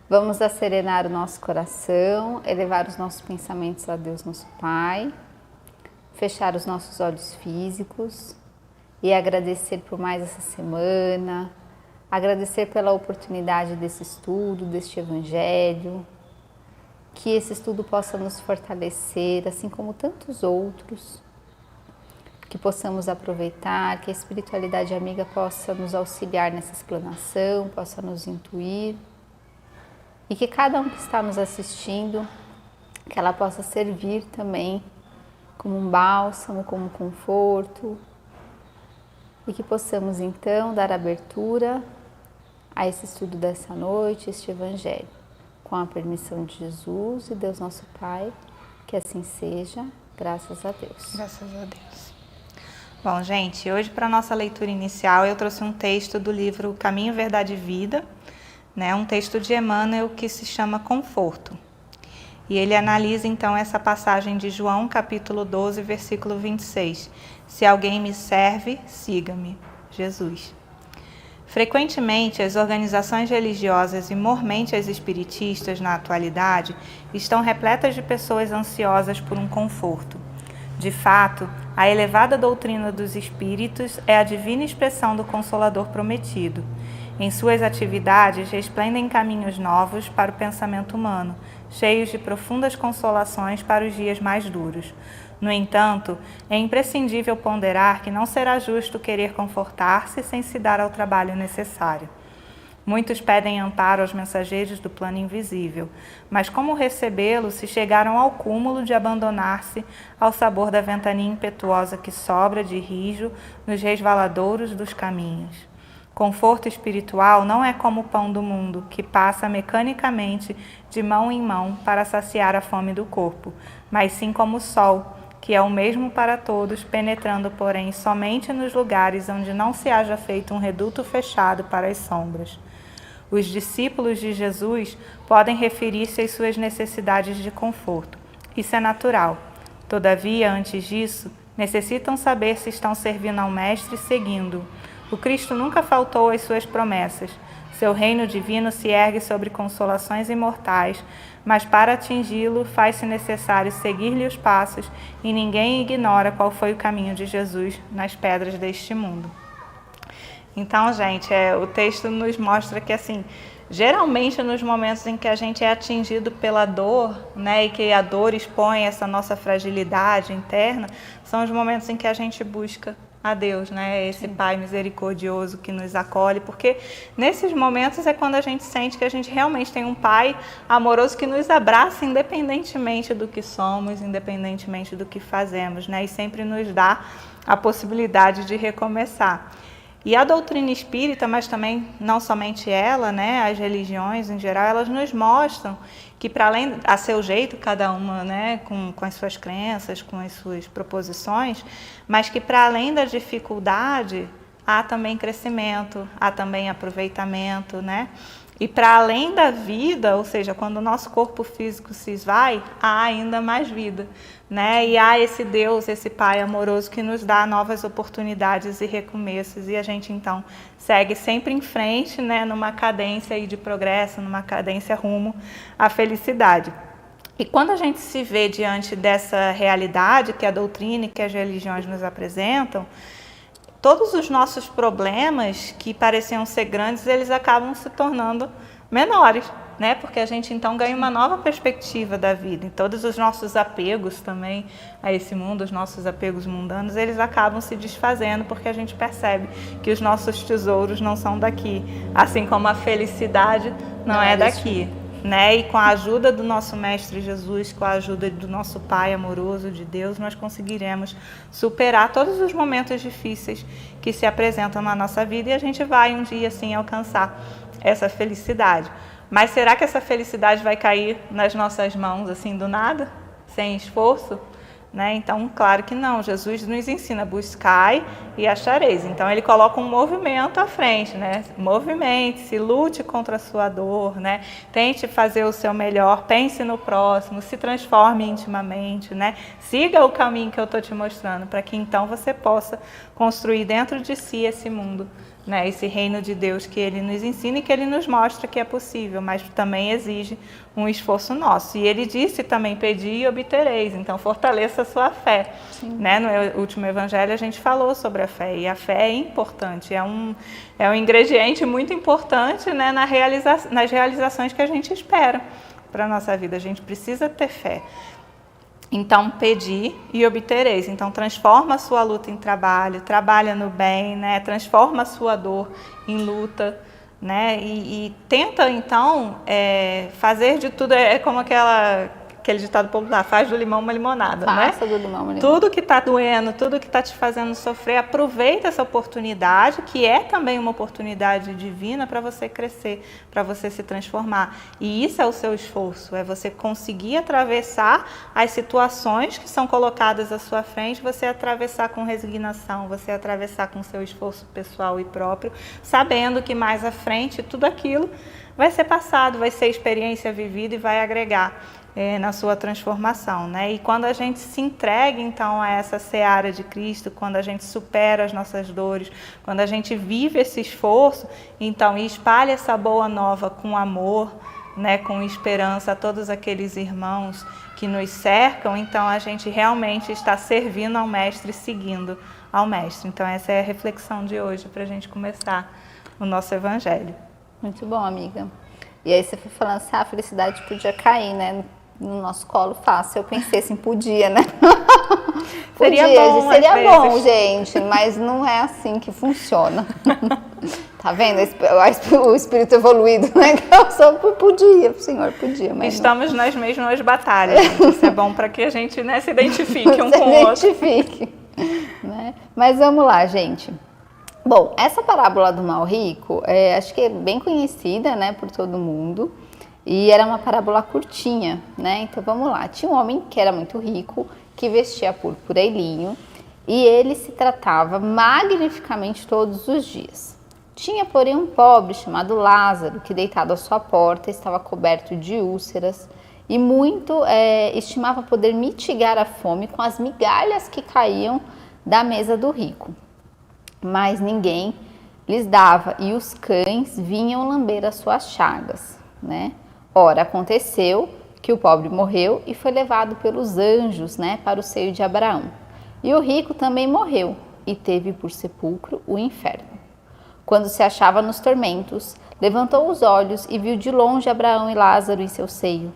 Vamos acerenar o nosso coração, elevar os nossos pensamentos a Deus, nosso Pai, fechar os nossos olhos físicos e agradecer por mais essa semana, agradecer pela oportunidade desse estudo, deste Evangelho, que esse estudo possa nos fortalecer, assim como tantos outros, que possamos aproveitar, que a espiritualidade amiga possa nos auxiliar nessa explanação, possa nos intuir, e que cada um que está nos assistindo, que ela possa servir também como um bálsamo, como um conforto, e que possamos então dar abertura a esse estudo dessa noite, este Evangelho, com a permissão de Jesus e Deus nosso Pai, que assim seja, graças a Deus. Graças a Deus. Bom, gente, hoje para a nossa leitura inicial eu trouxe um texto do livro Caminho, Verdade e Vida, um texto de Emmanuel que se chama Conforto. E ele analisa então essa passagem de João, capítulo 12, versículo 26. Se alguém me serve, siga-me. Jesus. Frequentemente, as organizações religiosas e mormente as espiritistas na atualidade estão repletas de pessoas ansiosas por um conforto. De fato, a elevada doutrina dos espíritos é a divina expressão do Consolador prometido. Em suas atividades, resplendem caminhos novos para o pensamento humano, cheios de profundas consolações para os dias mais duros. No entanto, é imprescindível ponderar que não será justo querer confortar-se sem se dar ao trabalho necessário. Muitos pedem amparo aos mensageiros do plano invisível, mas como recebê-lo se chegaram ao cúmulo de abandonar-se ao sabor da ventania impetuosa que sobra de rijo nos resvaladouros dos caminhos? Conforto espiritual não é como o pão do mundo, que passa mecanicamente de mão em mão para saciar a fome do corpo, mas sim como o sol, que é o mesmo para todos, penetrando, porém, somente nos lugares onde não se haja feito um reduto fechado para as sombras. Os discípulos de Jesus podem referir-se às suas necessidades de conforto. Isso é natural. Todavia, antes disso, necessitam saber se estão servindo ao Mestre seguindo-o. O Cristo nunca faltou às suas promessas. Seu reino divino se ergue sobre consolações imortais, mas para atingi-lo faz-se necessário seguir-lhe os passos e ninguém ignora qual foi o caminho de Jesus nas pedras deste mundo. Então, gente, o texto nos mostra que, geralmente nos momentos em que a gente é atingido pela dor, e que a dor expõe essa nossa fragilidade interna, são os momentos em que a gente busca a Deus, esse Pai misericordioso que nos acolhe, porque nesses momentos é quando a gente sente que a gente realmente tem um Pai amoroso que nos abraça independentemente do que somos, independentemente do que fazemos, e sempre nos dá a possibilidade de recomeçar. E a doutrina espírita, mas também não somente ela, as religiões em geral, elas nos mostram que, para além, a seu jeito, cada uma com as suas crenças, com as suas proposições, mas que para além da dificuldade, há também crescimento, há também aproveitamento, E para além da vida, ou seja, quando o nosso corpo físico se esvai, há ainda mais vida, E há esse Deus, esse Pai amoroso que nos dá novas oportunidades e recomeços, e a gente então segue sempre em frente, numa cadência aí de progresso, numa cadência rumo à felicidade. E quando a gente se vê diante dessa realidade que a doutrina e que as religiões nos apresentam, todos os nossos problemas que pareciam ser grandes, eles acabam se tornando menores, Porque a gente então ganha uma nova perspectiva da vida. E todos os nossos apegos também a esse mundo, os nossos apegos mundanos, eles acabam se desfazendo porque a gente percebe que os nossos tesouros não são daqui, assim como a felicidade não é daqui. E com a ajuda do nosso Mestre Jesus, com a ajuda do nosso Pai amoroso, de Deus, nós conseguiremos superar todos os momentos difíceis que se apresentam na nossa vida e a gente vai um dia, sim, alcançar essa felicidade. Mas será que essa felicidade vai cair nas nossas mãos, do nada, sem esforço? Então, claro que não. Jesus nos ensina, buscai e achareis. Então, ele coloca um movimento à frente, Movimente-se, lute contra a sua dor, Tente fazer o seu melhor, pense no próximo, se transforme intimamente, Siga o caminho que eu estou te mostrando, para que então você possa construir dentro de si esse mundo né, esse reino de Deus que Ele nos ensina e que Ele nos mostra que é possível, mas também exige um esforço nosso. E Ele disse também, pedi e obtereis, então fortaleça a sua fé. Né? No último evangelho a gente falou sobre a fé, e a fé é importante, é um ingrediente muito importante, né, nas realizações que a gente espera para a nossa vida. A gente precisa ter fé. Então, pedi e obtereis. Então, transforma a sua luta em trabalho, trabalha no bem, né? Transforma a sua dor em luta, né? E tenta, então, fazer de tudo, como aquele ditado popular, faz do limão uma limonada, né? Faça do limão uma limonada. Tudo que está doendo, tudo que está te fazendo sofrer, aproveita essa oportunidade, que é também uma oportunidade divina para você crescer, para você se transformar. E isso é o seu esforço, é você conseguir atravessar as situações que são colocadas à sua frente, você atravessar com resignação, você atravessar com seu esforço pessoal e próprio, sabendo que mais à frente tudo aquilo vai ser passado, vai ser experiência vivida e vai agregar na sua transformação, né? E quando a gente se entrega, então, a essa seara de Cristo, quando a gente supera as nossas dores, quando a gente vive esse esforço, então, e espalha essa boa nova com amor, né, com esperança a todos aqueles irmãos que nos cercam, então a gente realmente está servindo ao Mestre, seguindo ao Mestre. Então, essa é a reflexão de hoje para a gente começar o nosso Evangelho. Muito bom, amiga. E aí você foi falando assim, a felicidade podia cair, né? No nosso colo fácil. Eu pensei assim, podia, né? Seria bom, gente, mas não é assim que funciona. Tá vendo? O espírito evoluído, né? Que eu só podia, o senhor podia, mas estamos nas mesmas batalhas. Isso é bom para que a gente, né, se identifique um com o outro. Né? Mas vamos lá, gente. Bom, essa parábola do mal rico, acho que é bem conhecida, né, por todo mundo. E era uma parábola curtinha, né? Então vamos lá. Tinha um homem que era muito rico, que vestia púrpura e linho, e ele se tratava magnificamente todos os dias. Tinha, porém, um pobre chamado Lázaro, que deitado à sua porta estava coberto de úlceras e muito estimava poder mitigar a fome com as migalhas que caíam da mesa do rico. Mas ninguém lhes dava, e os cães vinham lamber as suas chagas, né? Ora, aconteceu que o pobre morreu e foi levado pelos anjos, né, para o seio de Abraão. E o rico também morreu e teve por sepulcro o inferno. Quando se achava nos tormentos, levantou os olhos e viu de longe Abraão e Lázaro em seu seio.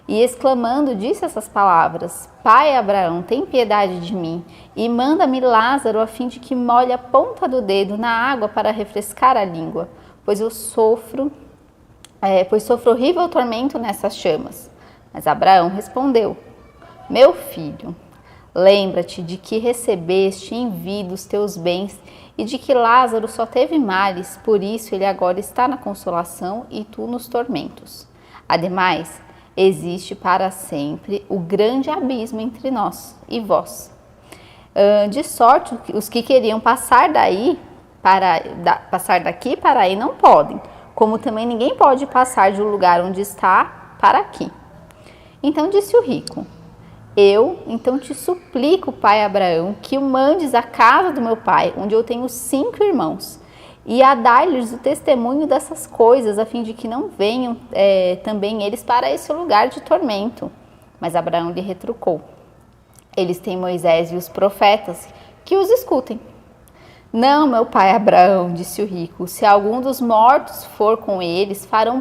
E exclamando, disse essas palavras: Pai Abraão, tem piedade de mim e manda-me Lázaro a fim de que molhe a ponta do dedo na água para refrescar a língua, pois sofro horrível tormento nessas chamas. Mas Abraão respondeu: Meu filho, lembra-te de que recebeste em vida os teus bens e de que Lázaro só teve males, por isso ele agora está na consolação e tu nos tormentos. Ademais, existe para sempre o grande abismo entre nós e vós. De sorte, os que queriam passar daqui para aí não podem, como também ninguém pode passar de um lugar onde está para aqui. Então disse o rico: Eu, então te suplico, pai Abraão, que o mandes à casa do meu pai, onde eu tenho 5 irmãos, e a dar-lhes o testemunho dessas coisas, a fim de que não venham também eles para esse lugar de tormento. Mas Abraão lhe retrucou: Eles têm Moisés e os profetas, que os escutem. Não, meu pai Abraão, disse o rico, se algum dos mortos for com eles, farão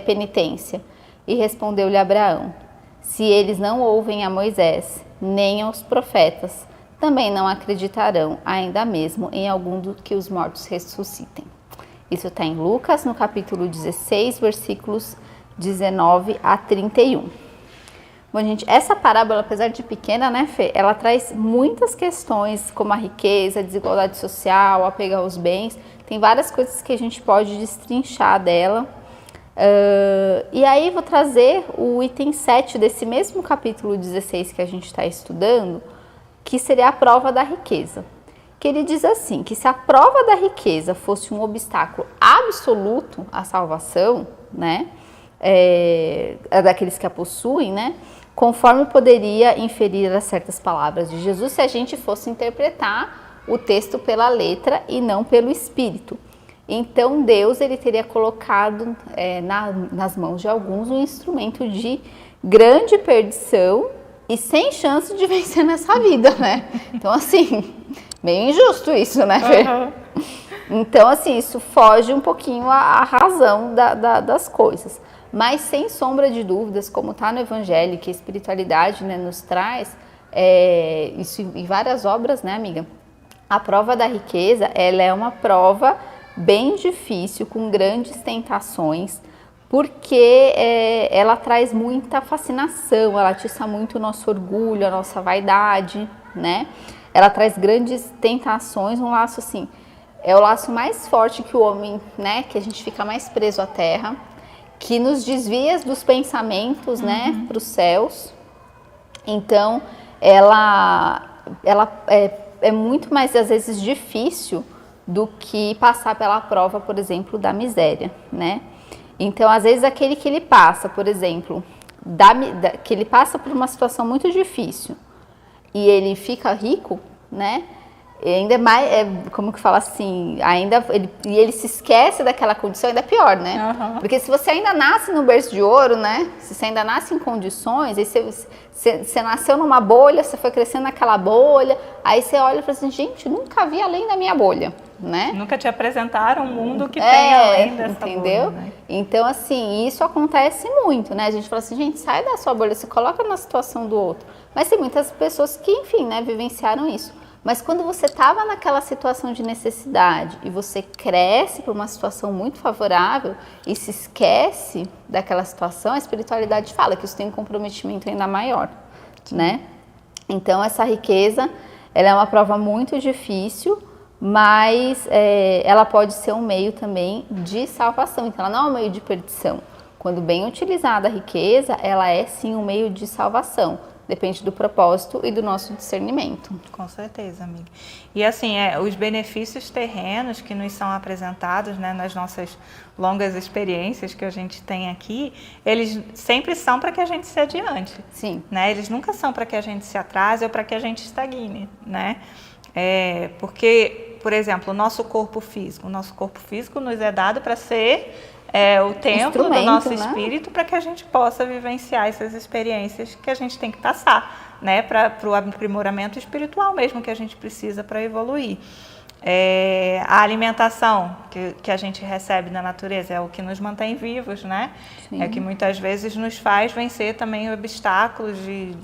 penitência. E respondeu-lhe Abraão: Se eles não ouvem a Moisés, nem aos profetas, também não acreditarão, ainda mesmo em algum do que os mortos ressuscitem. Isso está em Lucas, no capítulo 16, versículos 19 a 31. Bom, gente, essa parábola, apesar de pequena, né, Fê, ela traz muitas questões, como a riqueza, a desigualdade social, o apego aos bens. Tem várias coisas que a gente pode destrinchar dela. E aí vou trazer o item 7 desse mesmo capítulo 16 que a gente está estudando, que seria a prova da riqueza. Que ele diz assim, que se a prova da riqueza fosse um obstáculo absoluto à salvação, né, daqueles que a possuem, né, conforme poderia inferir a certas palavras de Jesus, se a gente fosse interpretar o texto pela letra e não pelo espírito. Então Deus ele teria colocado nas mãos de alguns um instrumento de grande perdição e sem chance de vencer nessa vida, né? Então assim, meio injusto isso, né, Fê? Então assim, isso foge um pouquinho à razão das coisas. Mas sem sombra de dúvidas, como está no Evangelho, que a espiritualidade, né, nos traz, isso em várias obras, né, amiga? A prova da riqueza, ela é uma prova bem difícil, com grandes tentações, porque ela traz muita fascinação, ela atiça muito o nosso orgulho, a nossa vaidade, né? Ela traz grandes tentações, um laço assim, é o laço mais forte que o homem, né? Que a gente fica mais preso à terra, que nos desvia dos pensamentos, né? Para os céus. Então, ela é muito mais, às vezes, difícil do que passar pela prova, por exemplo, da miséria, né? Então, às vezes, aquele que ele passa, por exemplo, que ele passa por uma situação muito difícil e ele fica rico, né? E ainda mais, como que fala assim, ele se esquece daquela condição, ainda é pior, né? Porque se você ainda nasce no berço de ouro, né? Se você ainda nasce em condições, aí você nasceu numa bolha, você foi crescendo naquela bolha, aí você olha e fala assim, gente, nunca vi além da minha bolha, né? Nunca te apresentaram um mundo que tem além dessa entendeu? bolha, né? Então, assim, isso acontece muito, né? A gente fala assim, gente, sai da sua bolha, se coloca na situação do outro. Mas tem muitas pessoas que, enfim, né, vivenciaram isso. Mas quando você estava naquela situação de necessidade e você cresce para uma situação muito favorável e se esquece daquela situação, a espiritualidade fala que isso tem um comprometimento ainda maior, né? Então, essa riqueza, ela é uma prova muito difícil, mas ela pode ser um meio também de salvação. Então, ela não é um meio de perdição. Quando bem utilizada a riqueza, ela é sim um meio de salvação. Depende do propósito e do nosso discernimento. Com certeza, amiga. E assim, os benefícios terrenos que nos são apresentados, né, nas nossas longas experiências que a gente tem aqui, eles sempre são para que a gente se adiante. Sim. Né? Eles nunca são para que a gente se atrase ou para que a gente estagne, né? Porque, por exemplo, o nosso corpo físico nos é dado para ser o templo do nosso espírito, para que a gente possa vivenciar essas experiências que a gente tem que passar, né, para o aprimoramento espiritual mesmo que a gente precisa para evoluir. A alimentação que a gente recebe da natureza é o que nos mantém vivos, né? Sim. É o que muitas vezes nos faz vencer também obstáculos de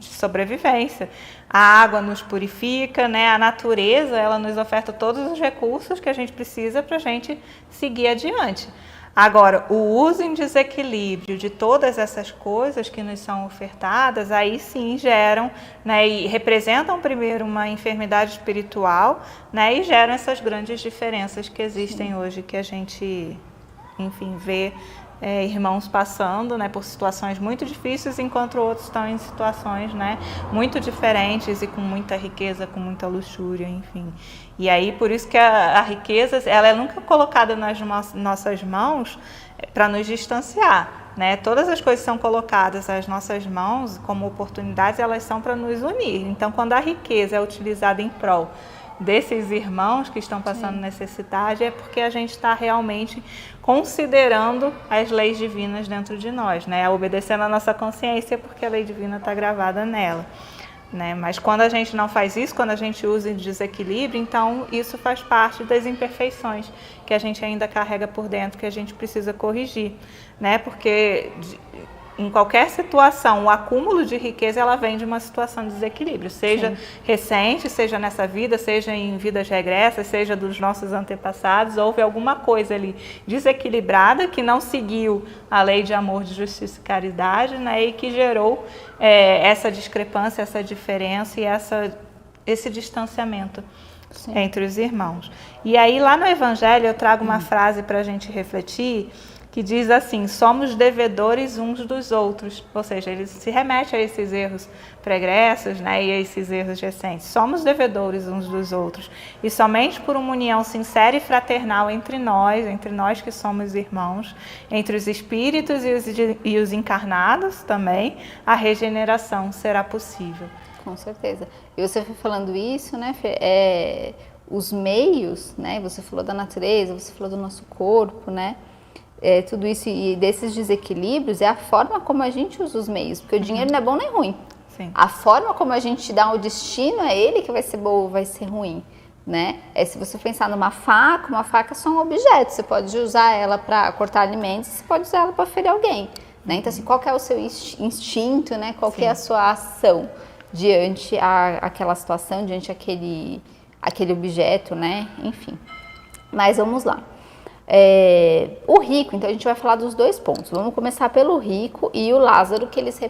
sobrevivência. A água nos purifica, né? A natureza, ela nos oferta todos os recursos que a gente precisa para a gente seguir adiante. Agora, o uso em desequilíbrio de todas essas coisas que nos são ofertadas, aí sim geram, né, e representam primeiro uma enfermidade espiritual, né, e geram essas grandes diferenças que existem hoje, que a gente, enfim, vê irmãos passando, né, por situações muito difíceis, enquanto outros estão em situações, né, muito diferentes e com muita riqueza, com muita luxúria, enfim. E aí, por isso que a riqueza, ela é nunca colocada nas nossas mãos para nos distanciar, né? Todas as coisas que são colocadas às nossas mãos como oportunidades, elas são para nos unir. Então, quando a riqueza é utilizada em prol desses irmãos que estão passando necessidade, é porque a gente está realmente considerando as leis divinas dentro de nós, né? Obedecendo a nossa consciência, porque a lei divina está gravada nela, né? Mas quando a gente não faz isso, quando a gente usa em desequilíbrio, então isso faz parte das imperfeições que a gente ainda carrega por dentro, que a gente precisa corrigir, né? Porque em qualquer situação, o acúmulo de riqueza, ela vem de uma situação de desequilíbrio, seja recente, seja nessa vida, seja em vidas regressas, seja dos nossos antepassados, houve alguma coisa ali desequilibrada que não seguiu a lei de amor, de justiça e caridade, né, e que gerou essa discrepância, essa diferença e esse distanciamento entre os irmãos. E aí, lá no Evangelho, eu trago uma frase para a gente refletir, que diz assim: somos devedores uns dos outros, ou seja, ele se remete a esses erros pregressos, né, e a esses erros recentes. Somos devedores uns dos outros, e somente por uma união sincera e fraternal entre nós que somos irmãos, entre os espíritos e os encarnados também, a regeneração será possível. Com certeza. E você foi falando isso, né, Fê? Os meios, né? Você falou da natureza, você falou do nosso corpo, né? Tudo isso e desses desequilíbrios é a forma como a gente usa os meios, porque o dinheiro não é bom nem ruim. Sim. A forma como a gente dá o destino é ele que vai ser bom ou vai ser ruim, né? Se você pensar numa faca, uma faca é só um objeto. Você pode usar ela para cortar alimentos, você pode usar ela para ferir alguém, né? Então, assim, qual que é o seu instinto, né? Qual que é a sua ação diante aquela situação, diante aquele objeto, né? Enfim. Mas vamos lá. O rico, então a gente vai falar dos dois pontos. Vamos começar pelo rico e o Lázaro, que eles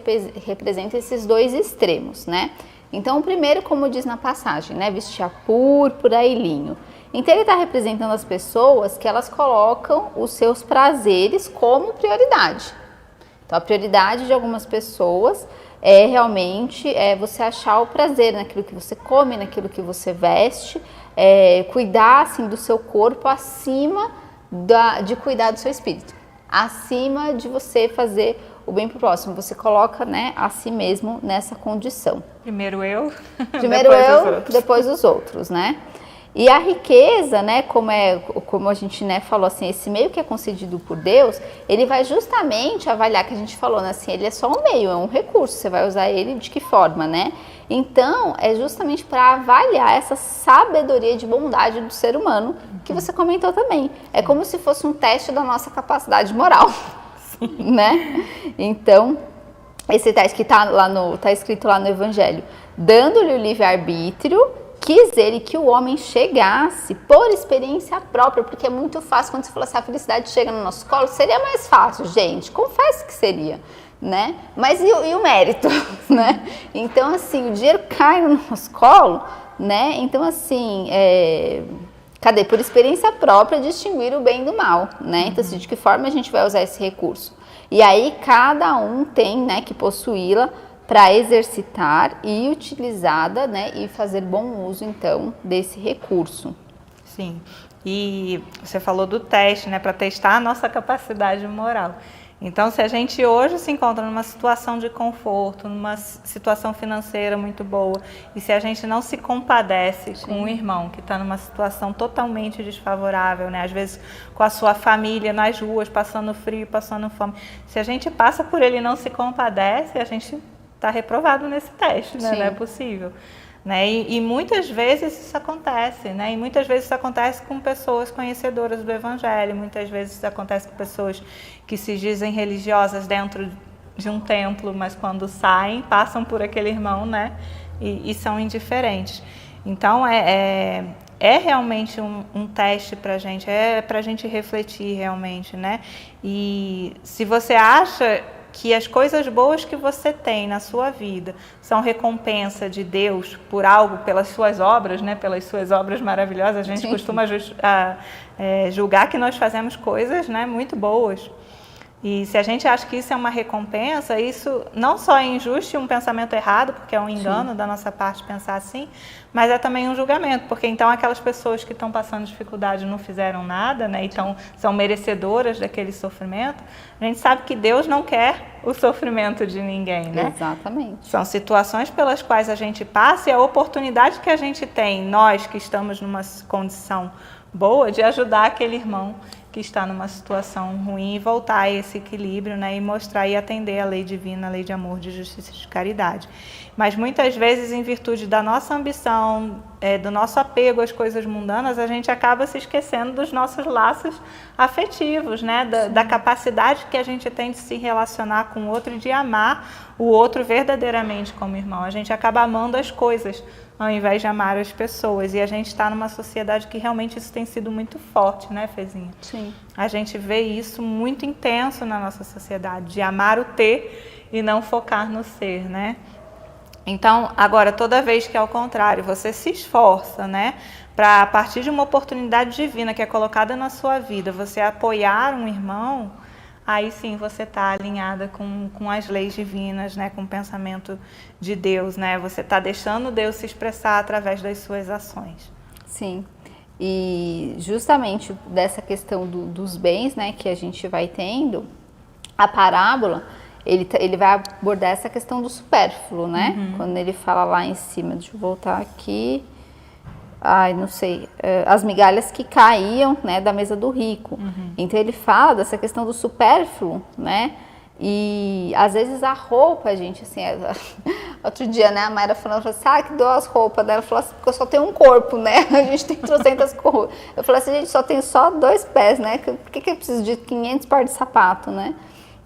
representam esses dois extremos, né? Então, o primeiro, como diz na passagem, né? Vestia púrpura e linho. Então, ele está representando as pessoas que elas colocam os seus prazeres como prioridade. Então, a prioridade de algumas pessoas é realmente você achar o prazer naquilo que você come, naquilo que você veste, cuidar assim, do seu corpo acima de cuidar do seu espírito, acima de você fazer o bem pro próximo. Você coloca, né, a si mesmo nessa condição. Primeiro eu, depois os outros, né? E a riqueza, né, como a gente, né, falou assim, esse meio que é concedido por Deus, ele vai justamente avaliar, que a gente falou, né, assim, ele é só um meio, é um recurso, você vai usar ele de que forma, né? Então, é justamente para avaliar essa sabedoria de bondade do ser humano, que você comentou também. É como se fosse um teste da nossa capacidade moral, né? Então, esse teste que tá escrito lá no Evangelho, dando-lhe o livre-arbítrio, quis ele que o homem chegasse por experiência própria, porque é muito fácil quando você fala assim, a felicidade chega no nosso colo, seria mais fácil, gente, confesso que seria, né? Mas e o mérito, né? Então, assim, o dinheiro cai no nosso colo, né? Então, assim, cadê? Por experiência própria, distinguir o bem do mal, né? Então, assim, de que forma a gente vai usar esse recurso? E aí, cada um tem, né, que possuí-la para exercitar e utilizada, né, e fazer bom uso, então, desse recurso. Sim, e você falou do teste, né, para testar a nossa capacidade moral. Então, se a gente hoje se encontra numa situação de conforto, numa situação financeira muito boa, e se a gente não se compadece com o irmão que está numa situação totalmente desfavorável, né? Às vezes com a sua família nas ruas, passando frio, passando fome, se a gente passa por ele e não se compadece, a gente está reprovado nesse teste, né? Não é possível. Né? E muitas vezes isso acontece, né? E muitas vezes isso acontece com pessoas conhecedoras do Evangelho, muitas vezes isso acontece com pessoas que se dizem religiosas dentro de um templo, mas quando saem, passam por aquele irmão, né? E são indiferentes. Então, é realmente um teste para a gente, é para a gente refletir realmente, né? E se você acha que as coisas boas que você tem na sua vida são recompensa de Deus por algo, pelas suas obras, né? Pelas suas obras maravilhosas. A gente costuma julgar que nós fazemos coisas, né, muito boas. E se a gente acha que isso é uma recompensa, isso não só é injusto e um pensamento errado, porque é um engano da nossa parte pensar assim, mas é também um julgamento, porque então aquelas pessoas que estão passando dificuldade não fizeram nada, né, então são merecedoras daquele sofrimento. A gente sabe que Deus não quer o sofrimento de ninguém, né? Exatamente. São situações pelas quais a gente passa e a oportunidade que a gente tem, nós que estamos numa condição boa, de ajudar aquele irmão que está numa situação ruim e voltar a esse equilíbrio, né, e mostrar e atender a lei divina, a lei de amor, de justiça e de caridade. Mas muitas vezes, em virtude da nossa ambição, do nosso apego às coisas mundanas, a gente acaba se esquecendo dos nossos laços afetivos, né, da capacidade que a gente tem de se relacionar com o outro e de amar o outro verdadeiramente como irmão. A gente acaba amando as coisas ao invés de amar as pessoas. E a gente está numa sociedade que realmente isso tem sido muito forte, né, Fezinha? Sim. A gente vê isso muito intenso na nossa sociedade, de amar o ter e não focar no ser, né? Então, agora, toda vez que ao contrário, você se esforça, né, para a partir de uma oportunidade divina que é colocada na sua vida, você apoiar um irmão, aí sim você está alinhada com as leis divinas, né, com o pensamento de Deus, né? Você está deixando Deus se expressar através das suas ações. Sim, e justamente dessa questão dos bens, né, que a gente vai tendo, a parábola, ele vai abordar essa questão do supérfluo, né? Quando ele fala lá em cima, deixa eu voltar aqui, não sei, as migalhas que caíam, né, da mesa do rico. Então ele fala dessa questão do supérfluo, né? E às vezes a roupa, gente, assim, outro dia, né, a Mayra falando assim, que deu as roupas dela, falou assim, porque eu só tenho um corpo, né, a gente tem 300 cores. Eu falei assim, gente, só tenho só 2 pés, né, por que eu preciso de 500 pares de sapato, né?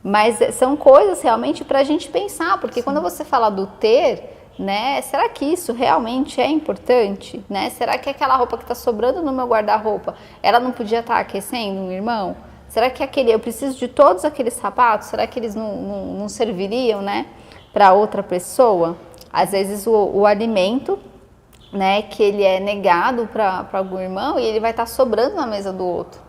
Mas são coisas realmente pra gente pensar, porque quando você fala do ter, né, será que isso realmente é importante, né? Será que aquela roupa que tá sobrando no meu guarda-roupa, ela não podia estar aquecendo, meu irmão? Será que eu preciso de todos aqueles sapatos? Será que eles não serviriam, né, para outra pessoa? Às vezes o alimento, né, que ele é negado para algum irmão e ele vai estar sobrando na mesa do outro,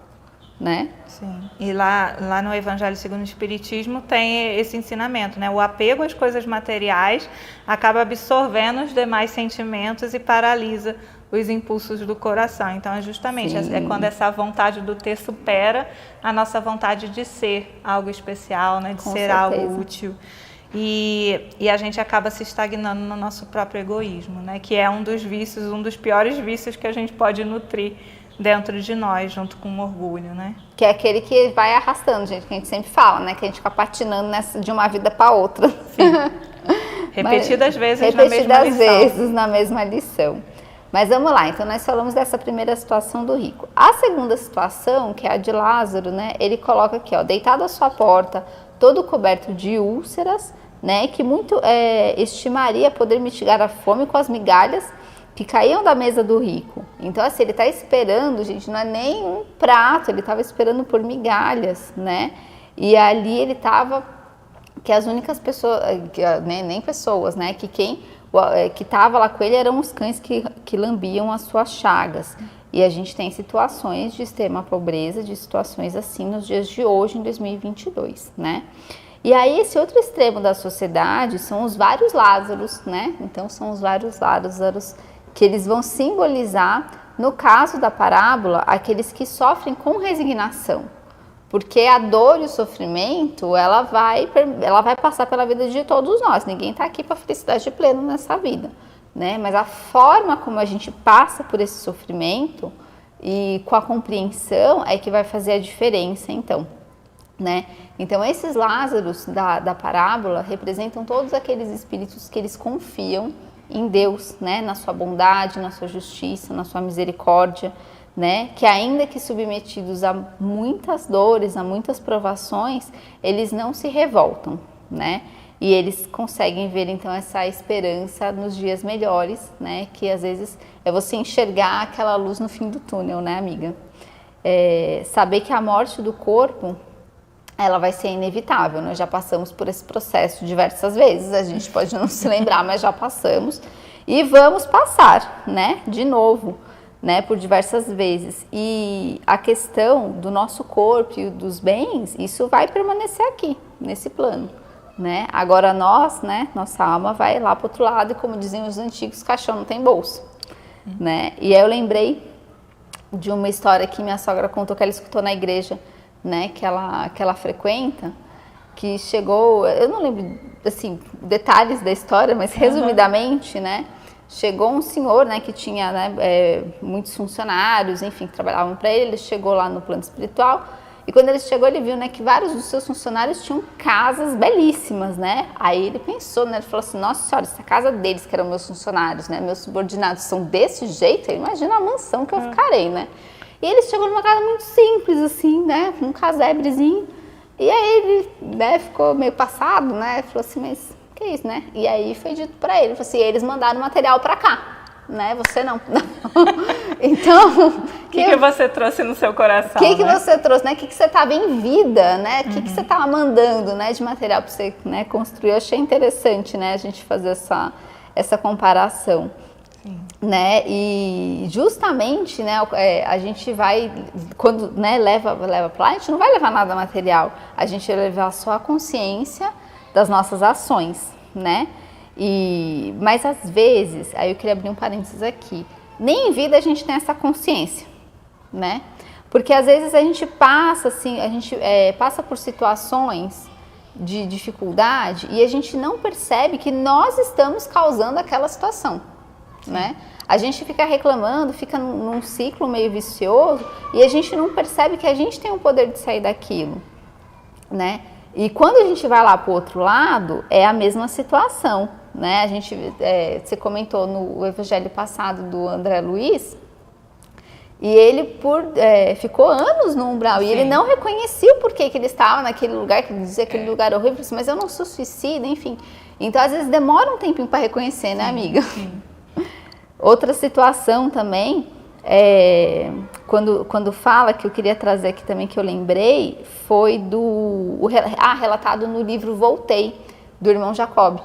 né? Sim. E lá no Evangelho segundo o Espiritismo tem esse ensinamento, né? O apego às coisas materiais acaba absorvendo os demais sentimentos e paralisa os impulsos do coração. Então, é justamente quando essa vontade do ter supera a nossa vontade de ser algo especial, né? De Com ser certeza. algo útil. E a gente acaba se estagnando no nosso próprio egoísmo, né? Que é um dos vícios, um dos piores vícios que a gente pode nutrir dentro de nós, junto com o orgulho, né? Que é aquele que vai arrastando, gente, que a gente sempre fala, né? Que a gente fica patinando de uma vida para outra. Sim. Repetidas vezes na mesma lição. vezes na mesma lição. Mas vamos lá, então nós falamos dessa primeira situação do rico. A segunda situação, que é a de Lázaro, né? Ele coloca aqui, ó, deitado à sua porta, todo coberto de úlceras, né? Que muito estimaria poder mitigar a fome com as migalhas que caíam da mesa do rico. Então, assim, ele está esperando, gente, não é nem um prato, ele estava esperando por migalhas, né? E ali ele estava, que as únicas pessoas, nem pessoas, né? Que quem que estava lá com ele eram os cães que lambiam as suas chagas. E a gente tem situações de extrema pobreza, de situações assim nos dias de hoje, em 2022, né? E aí esse outro extremo da sociedade são os vários Lázaros, né? Então são os vários Lázaros que eles vão simbolizar, no caso da parábola, aqueles que sofrem com resignação. Porque a dor e o sofrimento, ela vai passar pela vida de todos nós. Ninguém está aqui para felicidade plena nessa vida, né? Mas a forma como a gente passa por esse sofrimento e com a compreensão é que vai fazer a diferença, então, né? Então, esses Lázaros da parábola representam todos aqueles espíritos que eles confiam em Deus, né? Na sua bondade, na sua justiça, na sua misericórdia, né? Que ainda que submetidos a muitas dores, a muitas provações, eles não se revoltam, né? E eles conseguem ver então essa esperança nos dias melhores, né? Que às vezes é você enxergar aquela luz no fim do túnel, né, amiga? Saber que a morte do corpo, ela vai ser inevitável. Nós já passamos por esse processo diversas vezes, a gente pode não se lembrar, mas já passamos e vamos passar, né? De novo, né, por diversas vezes. E a questão do nosso corpo e dos bens, isso vai permanecer aqui, nesse plano, né? Agora nós, né, nossa alma vai lá para o outro lado e, como diziam os antigos, caixão não tem bolso, né? E aí eu lembrei de uma história que minha sogra contou que ela escutou na igreja, né, que ela frequenta, que chegou, eu não lembro, assim, detalhes da história, mas resumidamente, né, chegou um senhor, né, que tinha, né, muitos funcionários, enfim, que trabalhavam para ele chegou lá no plano espiritual, e quando ele chegou, ele viu, né, que vários dos seus funcionários tinham casas belíssimas, né, aí ele pensou, né, ele falou assim, nossa senhora, essa casa deles, que eram meus funcionários, né, meus subordinados, são desse jeito, imagina a mansão que eu ficarei, né. E ele chegou numa casa muito simples, assim, né, um casebrezinho, e aí ele, né, ficou meio passado, né, falou assim, mas que isso, né? E aí foi dito pra ele, falou assim, eles mandaram material pra cá, né, você não. Então... O que você trouxe no seu coração, O que você trouxe, né, o que você tava em vida, né, o que você tava mandando, né, de material pra você, né, construir. Eu achei interessante, né, a gente fazer essa comparação. Sim. Né, e justamente, né, a gente vai, quando, né, leva para lá, a gente não vai levar nada material, a gente vai levar só a consciência das nossas ações, né, mas às vezes, aí eu queria abrir um parênteses aqui, nem em vida a gente tem essa consciência, né, porque às vezes a gente passa, assim, passa por situações de dificuldade e a gente não percebe que nós estamos causando aquela situação, né? A gente fica reclamando, fica num ciclo meio vicioso e a gente não percebe que a gente tem o poder de sair daquilo, né? E quando a gente vai lá para o outro lado, é a mesma situação, né? Você comentou no evangelho passado do André Luiz, e ele ficou anos no umbral. Sim. E ele não reconhecia o porquê que ele estava naquele lugar, que ele dizia que aquele lugar horrível, mas eu não sou suicida, enfim. Então, às vezes, demora um tempinho para reconhecer, né, amiga? Sim. Outra situação também, quando fala, que eu queria trazer aqui também, que eu lembrei, foi relatado no livro Voltei, do irmão Jacob.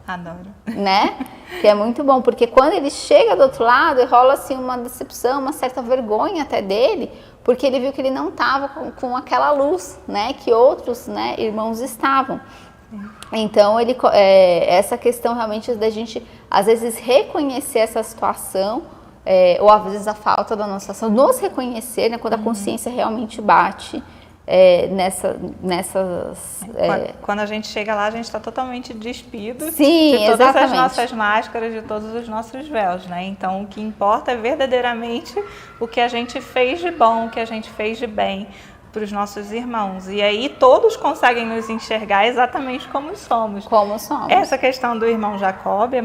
Adoro. Né? Que é muito bom, porque quando ele chega do outro lado, rola assim uma decepção, uma certa vergonha até dele, porque ele viu que ele não estava com aquela luz, né, que outros, né, irmãos estavam. Então, essa questão realmente da gente, às vezes, reconhecer essa situação, ou às vezes a falta da nossa ação, nos reconhecer, né, quando a consciência realmente bate, Quando a gente chega lá, a gente está totalmente despido. Sim, de todas exatamente. as nossas máscaras, de todos os nossos véus, né? Então, o que importa é verdadeiramente o que a gente fez de bom, o que a gente fez de bem para os nossos irmãos. E aí todos conseguem nos enxergar exatamente como somos. Como somos. Essa questão do irmão Jacob é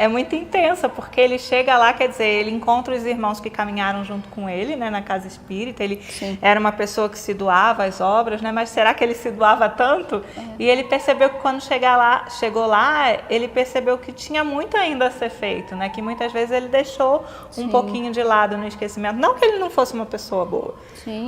muito intensa, porque ele chega lá, quer dizer, ele encontra os irmãos que caminharam junto com ele, né, na casa espírita. Ele Sim. era uma pessoa que se doava às obras, né, mas será que ele se doava tanto? E ele percebeu que quando chegou lá, ele percebeu que tinha muito ainda a ser feito, né, que muitas vezes ele deixou um pouquinho de lado no esquecimento. Não que ele não fosse uma pessoa boa,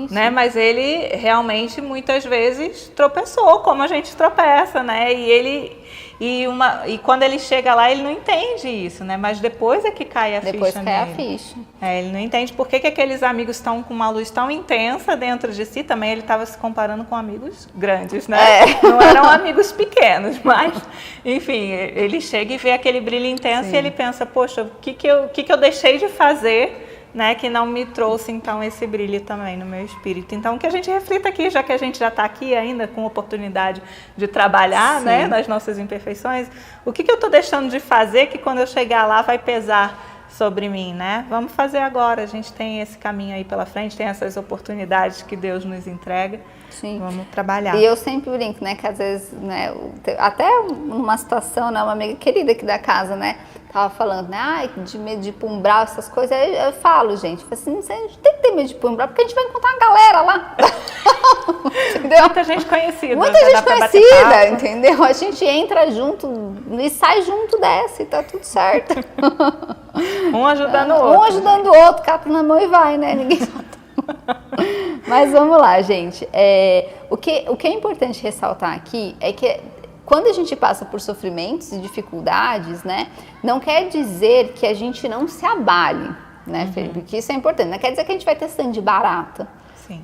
né, mas ele realmente muitas vezes tropeçou, como a gente tropeça, né, e quando ele chega lá, ele não entende isso, né? Mas depois é que cai a ficha nele. Depois cai a ficha. Ele não entende por que aqueles amigos estão com uma luz tão intensa dentro de si. Também ele estava se comparando com amigos grandes, né? Não eram amigos pequenos, mas, enfim, ele chega e vê aquele brilho intenso. Sim. E ele pensa, poxa, o que eu deixei de fazer, né, que não me trouxe, então, esse brilho também no meu espírito. Então, que a gente reflita aqui, já que a gente já está aqui ainda com oportunidade de trabalhar, né, nas nossas imperfeições, o que eu estou deixando de fazer que quando eu chegar lá vai pesar sobre mim, né? Vamos fazer agora, a gente tem esse caminho aí pela frente, tem essas oportunidades que Deus nos entrega. Sim. Vamos trabalhar. E eu sempre brinco, né, que às vezes, né, até numa situação, né, uma amiga querida aqui da casa, né, tava falando, né, de medo de ir pro umbral, essas coisas, aí eu falo, gente, assim, a gente tem que ter medo de ir pro umbral, porque a gente vai encontrar uma galera lá. Entendeu? Muita gente conhecida. Muita gente conhecida, entendeu? A gente entra junto e sai junto dessa e tá tudo certo. Um ajudando o outro. Um ajudando o outro, cata na mão e vai, né, ninguém Mas vamos lá, gente. O que é importante ressaltar aqui é que quando a gente passa por sofrimentos e dificuldades, né, não quer dizer que a gente não se abale, né, Felipe? Porque isso é importante. Não quer dizer que a gente vai ter sangue de barata, Sim.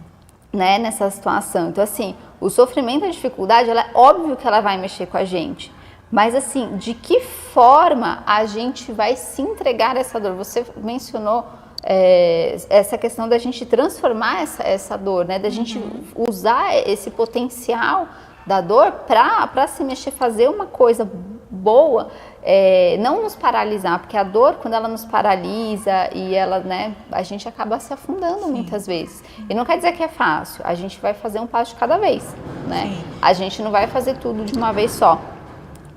né, nessa situação. Então, assim, o sofrimento, a dificuldade, ela é óbvio que ela vai mexer com a gente. Mas, assim, de que forma a gente vai se entregar a essa dor? Você mencionou essa questão da gente transformar essa dor, né? Da gente usar esse potencial da dor para se mexer, fazer uma coisa boa, não nos paralisar, porque a dor, quando ela nos paralisa e ela, né, a gente acaba se afundando muitas vezes. E não quer dizer que é fácil, a gente vai fazer um passo de cada vez, né? A gente não vai fazer tudo de uma vez só,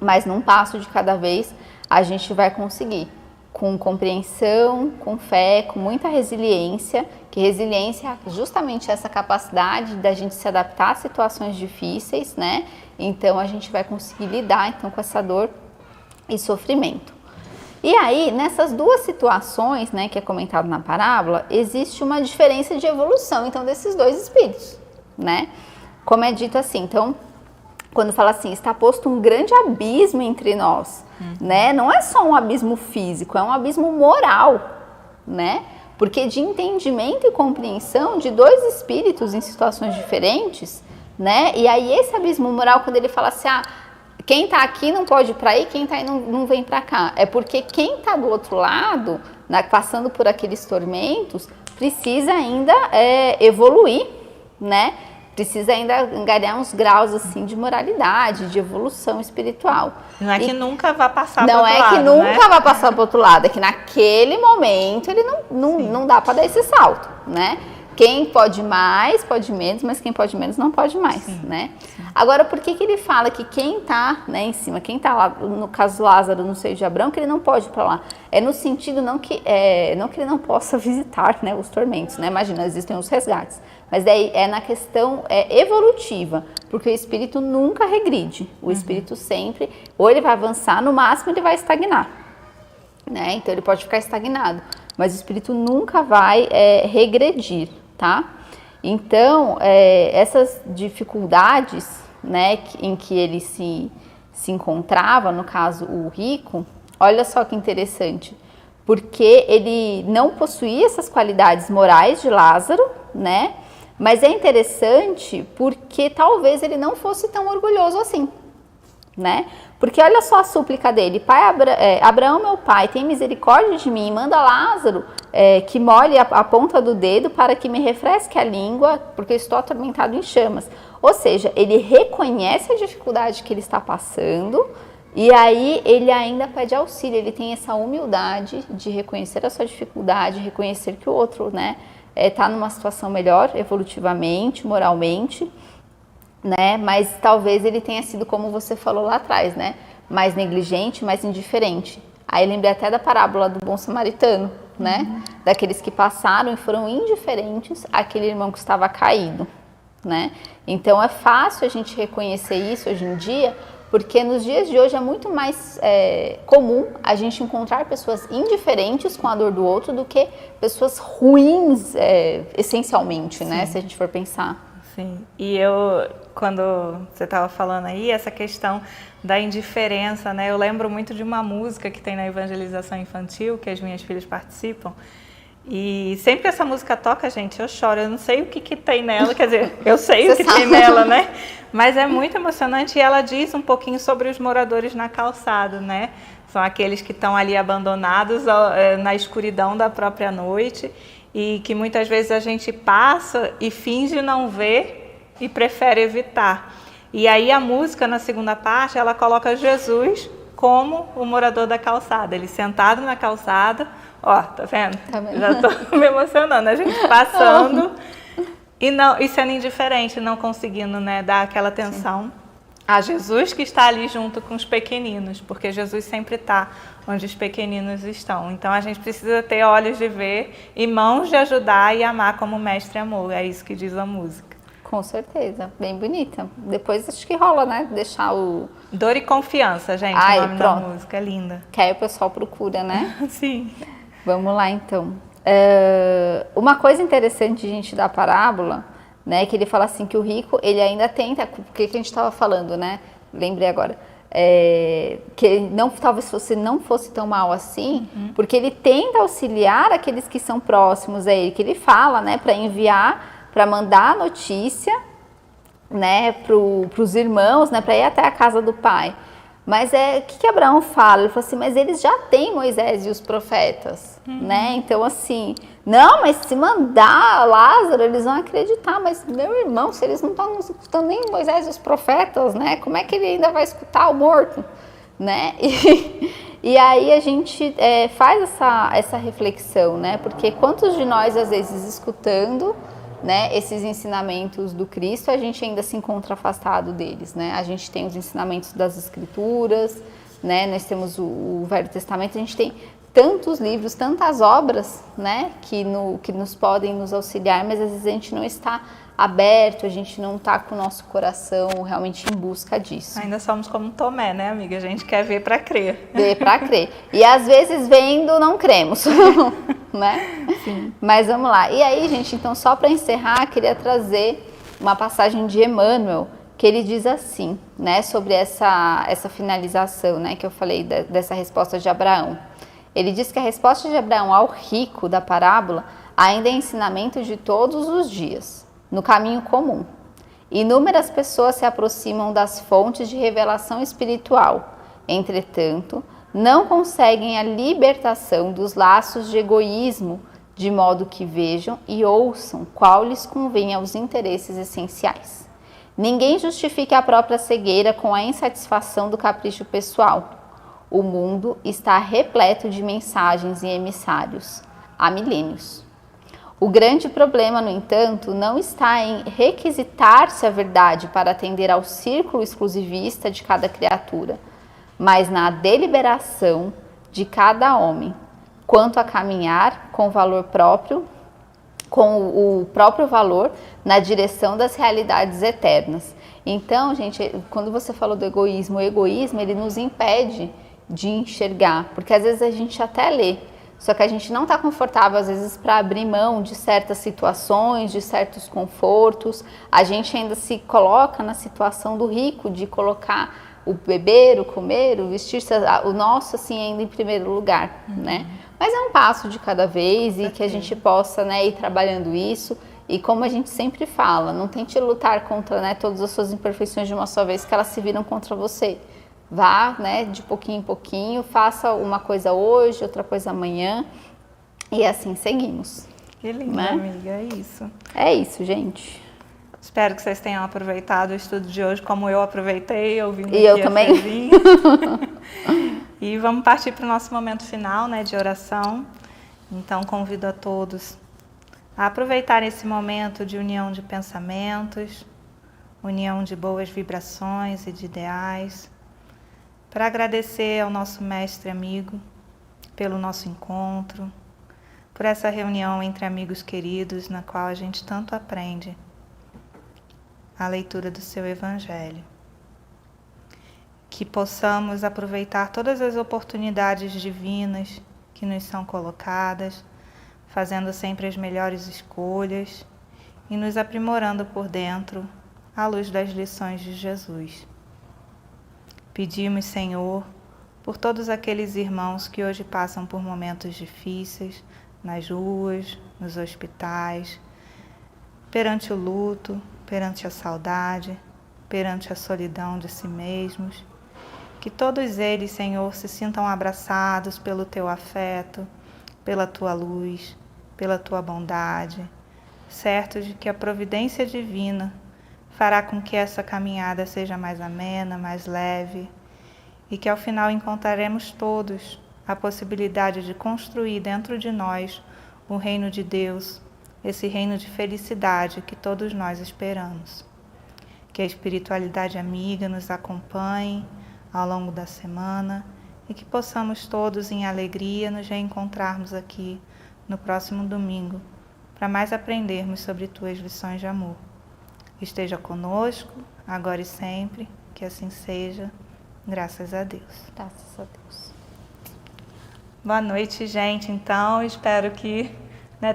mas num passo de cada vez a gente vai conseguir. Com compreensão, com fé, com muita resiliência, que resiliência é justamente essa capacidade da gente se adaptar a situações difíceis, né? Então a gente vai conseguir lidar então com essa dor e sofrimento. E aí, nessas duas situações, né, que é comentado na parábola, existe uma diferença de evolução então desses dois espíritos, né? Como é dito assim, então, quando fala assim, está posto um grande abismo entre nós, né? Não é só um abismo físico, é um abismo moral, né? Porque de entendimento e compreensão de dois espíritos em situações diferentes, né? E aí esse abismo moral, quando ele fala assim, quem tá aqui não pode ir para aí, quem tá aí não vem para cá. É porque quem tá do outro lado, passando por aqueles tormentos, precisa ainda evoluir, né? precisa ainda angariar uns graus assim de moralidade, de evolução espiritual. Não é que nunca vai passar para o outro lado. Não é que nunca vai passar para o outro lado, é que naquele momento ele não dá para dar esse salto, né? Quem pode mais, pode menos, mas quem pode menos não pode mais, né? Sim. Agora, por que ele fala que quem está, né, em cima, quem está lá, no caso Lázaro, no seio de Abraão, que ele não pode ir para lá? É no sentido não que ele não possa visitar, né, os tormentos, né? Imagina, existem os resgates. Mas daí é na questão evolutiva, porque o espírito nunca regride. O espírito sempre, ou ele vai avançar, no máximo ele vai estagnar, né? Então ele pode ficar estagnado, mas o espírito nunca vai regredir, tá? Então, essas dificuldades, né, em que ele se encontrava, no caso o rico, olha só que interessante, porque ele não possuía essas qualidades morais de Lázaro, né? Mas é interessante porque talvez ele não fosse tão orgulhoso assim, né? Porque olha só a súplica dele: Pai Abraão, meu pai, tem misericórdia de mim, manda Lázaro que molhe a ponta do dedo para que me refresque a língua, porque eu estou atormentado em chamas. Ou seja, ele reconhece a dificuldade que ele está passando e aí ele ainda pede auxílio. Ele tem essa humildade de reconhecer a sua dificuldade, reconhecer que o outro, né, está numa situação melhor evolutivamente, moralmente, né? Mas talvez ele tenha sido, como você falou lá atrás, né? Mais negligente, mais indiferente. Aí lembrei até da parábola do bom samaritano, né? Daqueles que passaram e foram indiferentes àquele irmão que estava caído, né? Então é fácil a gente reconhecer isso hoje em dia, porque nos dias de hoje é muito mais comum a gente encontrar pessoas indiferentes com a dor do outro do que pessoas ruins, essencialmente, né? Se a gente for pensar. Sim, e quando você estava falando aí, essa questão da indiferença, né? Eu lembro muito de uma música que tem na evangelização infantil, que as minhas filhas participam, e sempre que essa música toca, gente, eu choro, eu não sei o que tem nela, quer dizer, eu sei o que tem nela, né? Mas é muito emocionante e ela diz um pouquinho sobre os moradores na calçada, né? São aqueles que estão ali abandonados na escuridão da própria noite, e que muitas vezes a gente passa e finge não ver e prefere evitar. E aí a música, na segunda parte, ela coloca Jesus como o morador da calçada, ele sentado na calçada, ó, tá vendo? Tá vendo? Já tô me emocionando, a gente passando e sendo indiferente, não conseguindo, né, dar aquela atenção. Sim. A Jesus que está ali junto com os pequeninos, porque Jesus sempre está onde os pequeninos estão. Então a gente precisa ter olhos de ver e mãos de ajudar e amar como o mestre amou. É isso que diz a música. Com certeza, bem bonita. Depois acho que rola, né? Deixar o... Dor e Confiança, gente, o nome da música, é linda. Que aí o pessoal procura, né? Sim. Vamos lá então. Uma coisa interessante, gente, da parábola, né, que ele fala assim que o rico, ele ainda tenta, porque que a gente estava falando, né, lembrei agora, que ele talvez não fosse tão mal assim, porque ele tenta auxiliar aqueles que são próximos a ele, que ele fala, né, para enviar, para mandar a notícia, né, para os irmãos, né, para ir até a casa do pai. Mas o que Abraão fala? Ele falou assim, mas eles já têm Moisés e os profetas, né? Então assim, não, mas se mandar Lázaro, eles vão acreditar. Mas meu irmão, se eles não estão escutando nem Moisés e os profetas, né? Como é que ele ainda vai escutar o morto, né? E aí a gente faz essa reflexão, né? Porque quantos de nós, às vezes, escutando, né, esses ensinamentos do Cristo, a gente ainda se encontra afastado deles, né? A gente tem os ensinamentos das Escrituras, né? Nós temos o Velho Testamento, a gente tem tantos livros, tantas obras, né, que nos podem nos auxiliar, mas às vezes a gente não está aberto, a gente não está com o nosso coração realmente em busca disso. Ainda somos como Tomé, né, amiga? A gente quer ver para crer. Ver para crer. E às vezes vendo não cremos, né? Sim. Mas vamos lá. E aí, gente, então só para encerrar, queria trazer uma passagem de Emmanuel, que ele diz assim, né, sobre essa finalização, né, que eu falei dessa resposta de Abraão. Ele diz que a resposta de Abraão ao rico da parábola ainda é ensinamento de todos os dias, no caminho comum. Inúmeras pessoas se aproximam das fontes de revelação espiritual. Entretanto, não conseguem a libertação dos laços de egoísmo de modo que vejam e ouçam qual lhes convém aos interesses essenciais. Ninguém justifique a própria cegueira com a insatisfação do capricho pessoal. O mundo está repleto de mensagens e emissários há milênios. O grande problema, no entanto, não está em requisitar-se a verdade para atender ao círculo exclusivista de cada criatura, mas na deliberação de cada homem, quanto a caminhar com valor próprio, com o próprio valor na direção das realidades eternas. Então, gente, quando você falou do egoísmo, o egoísmo ele nos impede de enxergar, porque às vezes a gente até lê, só que a gente não está confortável às vezes para abrir mão de certas situações, de certos confortos. A gente ainda se coloca na situação do rico, de colocar o beber, o comer, o vestir-se, o nosso assim ainda em primeiro lugar, né? Mas é um passo de cada vez e que a gente possa, né, ir trabalhando isso. E como a gente sempre fala, não tente lutar contra, né, todas as suas imperfeições de uma só vez, que elas se viram contra você. Vá, né, de pouquinho em pouquinho, faça uma coisa hoje, outra coisa amanhã e assim seguimos. Que lindo, né, amiga, é isso. É isso, gente. Espero que vocês tenham aproveitado o estudo de hoje como eu aproveitei, ouvindo e eu também. E vamos partir para o nosso momento final, né, de oração. Então convido a todos a aproveitar esse momento de união de pensamentos, união de boas vibrações e de ideais, para agradecer ao nosso mestre amigo pelo nosso encontro, por essa reunião entre amigos queridos na qual a gente tanto aprende a leitura do seu Evangelho. Que possamos aproveitar todas as oportunidades divinas que nos são colocadas, fazendo sempre as melhores escolhas e nos aprimorando por dentro à luz das lições de Jesus. Pedimos, Senhor, por todos aqueles irmãos que hoje passam por momentos difíceis, nas ruas, nos hospitais, perante o luto, perante a saudade, perante a solidão de si mesmos. Que todos eles, Senhor, se sintam abraçados pelo Teu afeto, pela Tua luz, pela Tua bondade, certos de que a providência divina fará com que essa caminhada seja mais amena, mais leve, e que ao final encontraremos todos a possibilidade de construir dentro de nós o reino de Deus, esse reino de felicidade que todos nós esperamos. Que a espiritualidade amiga nos acompanhe ao longo da semana e que possamos todos em alegria nos reencontrarmos aqui no próximo domingo para mais aprendermos sobre Tuas lições de amor. Esteja conosco, agora e sempre, que assim seja, graças a Deus. Graças a Deus. Boa noite, gente. Então, espero que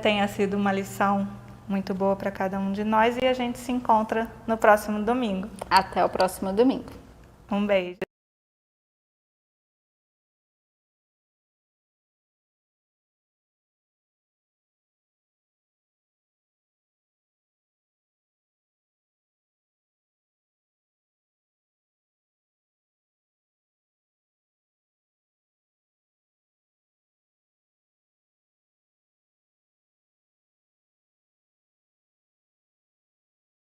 tenha sido uma lição muito boa para cada um de nós e a gente se encontra no próximo domingo. Até o próximo domingo. Um beijo.